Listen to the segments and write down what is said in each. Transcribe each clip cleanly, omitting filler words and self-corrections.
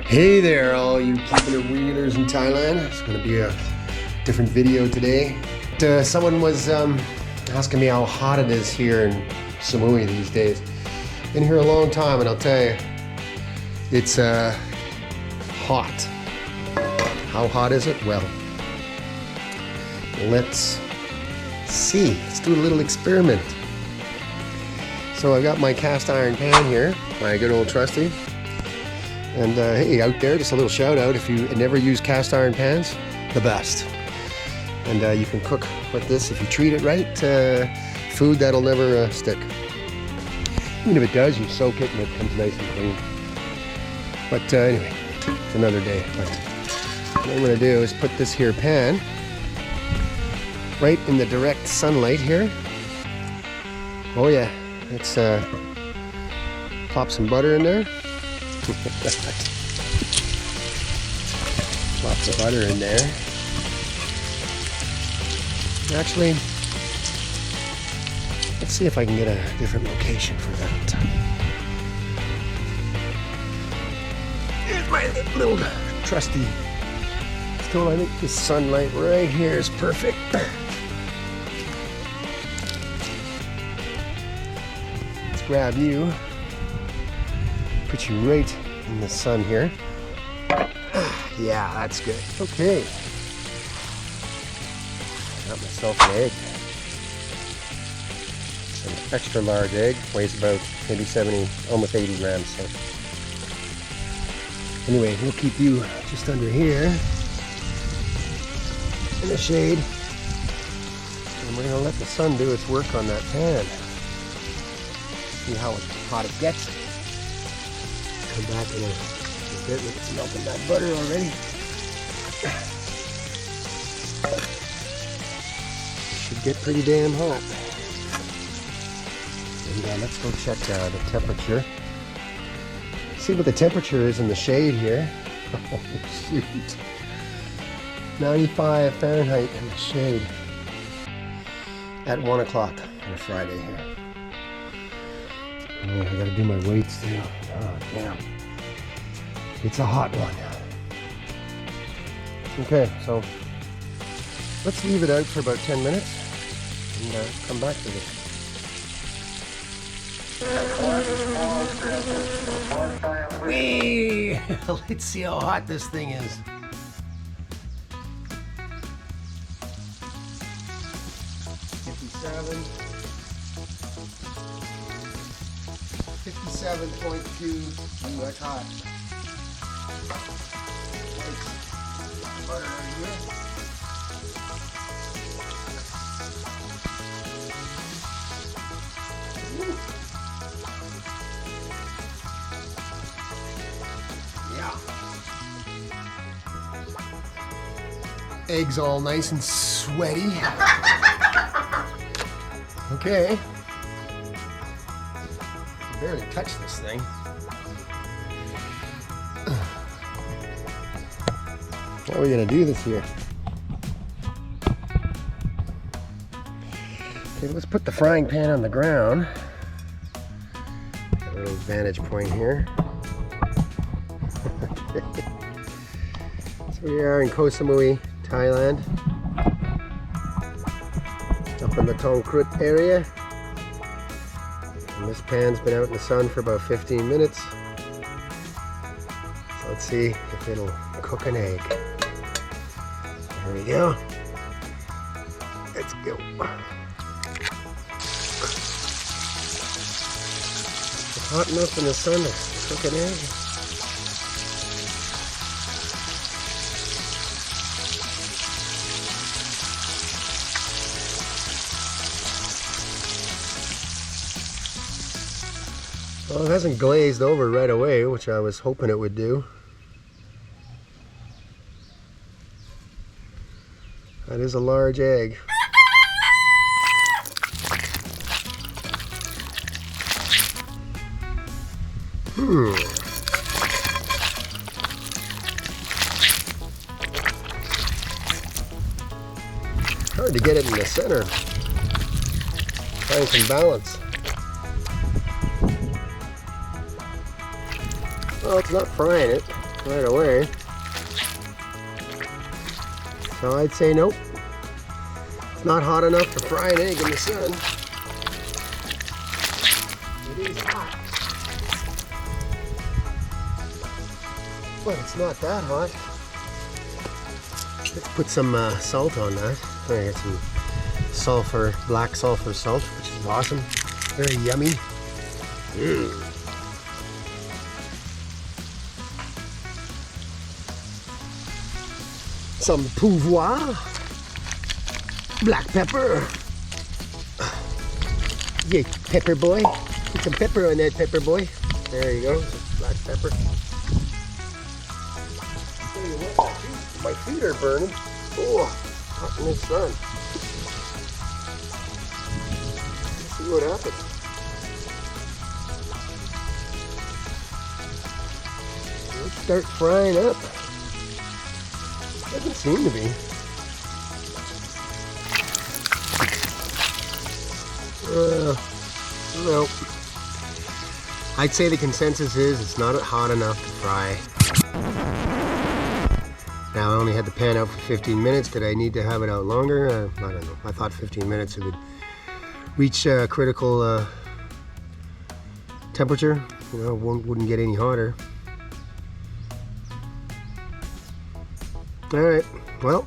Hey there, all you keeping it wheelers in Thailand. It's going to be a different video today. Someone was asking me how hot it is here in Samui these days. Been here a long time, and I'll tell you, it's hot. How hot is it? Well, let's see. Let's do a little experiment. So I've got my cast iron pan here, my good old trusty. And hey, out there, just a little shout out, if you never use cast iron pans, the best. And you can cook with this if you treat it right, food that'll never stick. Even if it does, you soak it and it comes nice and clean. But anyway, it's another day. But what I'm going to do is put this here pan right in the direct sunlight here. Oh yeah, let's pop some butter in there. Lots of butter in there. Actually, let's see if I can get a different location for that. Here's my little trusty stove. I think the sunlight right here is perfect. Let's grab you. Put you right in the sun here. Yeah, that's good. Okay. Got myself an egg. It's an extra large egg. Weighs about maybe 70, almost 80 grams. So anyway, we'll keep you just under here in the shade. And we're going to let the sun do its work on that pan. See how hot it gets. Come back in a bit. Look, it's melting that butter already. Should get pretty damn hot. And let's go check the temperature. See what the temperature is in the shade here. Oh shoot. 95 Fahrenheit in the shade. At 1 o'clock on a Friday here. Oh, I gotta do my weights too. Oh, damn. It's a hot one. Okay, so let's leave it out for about 10 minutes and come back to this. Whee! Let's see how hot this thing is. .2, that's hot. Butter right here. Woo. Yeah. Eggs all nice and sweaty. Okay. Barely touch this thing. How are we gonna do this here? Okay, let's put the frying pan on the ground. Got a little vantage point here. So we are in Koh Samui, Thailand. Up in the Tongkrut area. And this pan's been out in the sun for about 15 minutes. So let's see if it'll cook an egg. There we go. Let's go. It's hot enough in the sun to cook an egg. Well, it hasn't glazed over right away, which I was hoping it would do. That is a large egg. Hard to get it in the center. Find some balance. Well, it's not frying it. right away. So I'd say nope. It's not hot enough to fry an egg in the sun. It is hot. But it's not that hot. Let's put some salt on that. I got some sulfur, black sulfur salt, which is awesome. Very yummy. Some pouvoir, black pepper. Yeah, pepper boy. Put some pepper on that, pepper boy. There you go, black pepper. Tell you what, my feet are burning. Oh, hot in the sun. Let's see what happens. Let's start frying up. Doesn't seem to be. No. I'd say the consensus is it's not hot enough to fry. Now I only had the pan out for 15 minutes. Did I need to have it out longer? I don't know. I thought 15 minutes it would reach critical temperature. You know, wouldn't get any hotter. All right, well,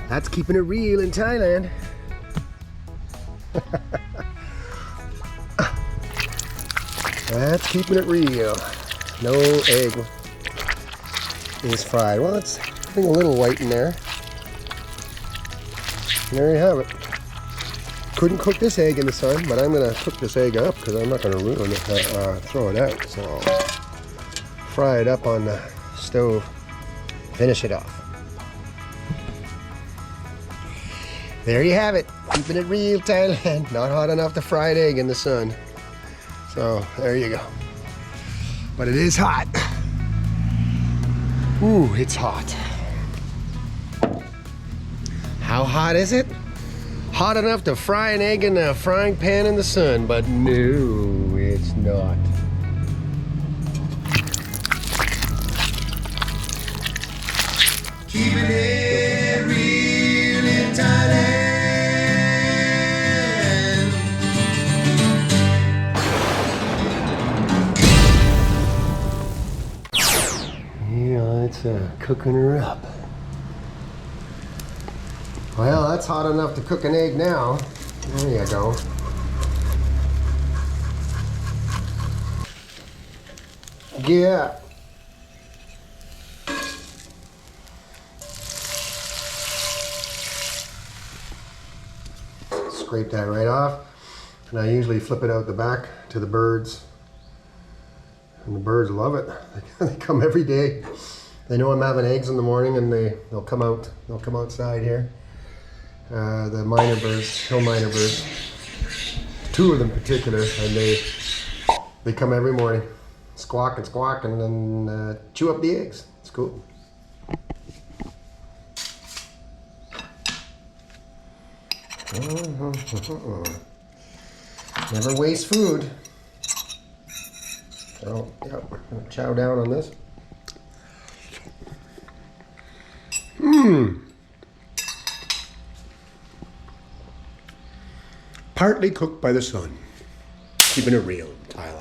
that's keeping it real in Thailand. That's keeping it real. No egg is fried. Well, it's getting a little white in there. And there you have it. Couldn't cook this egg in the sun, but I'm gonna cook this egg up because I'm not gonna ruin it, throw it out. So I'll fry it up on the stove. Finish it off. There you have it. Keeping it real, Thailand. Not hot enough to fry an egg in the sun. So there you go. But it is hot. Ooh, it's hot. How hot is it? Hot enough to fry an egg in a frying pan in the sun, but no, it's not. Keeping it real in Thailand. Yeah, it's cooking her up. Well, that's hot enough to cook an egg now. There you go. Yeah. Scrape that right off, and I usually flip it out the back to the birds, and the birds love it. They come every day. They know I'm having eggs in the morning, and they'll come out. They'll come outside here. The miner birds, hill miner birds, 2 of them in particular, and they come every morning, squawk and then chew up the eggs. It's cool. Never waste food. So, yeah, I'm gonna chow down on this. Partly cooked by the sun. Keeping it real, Thailand.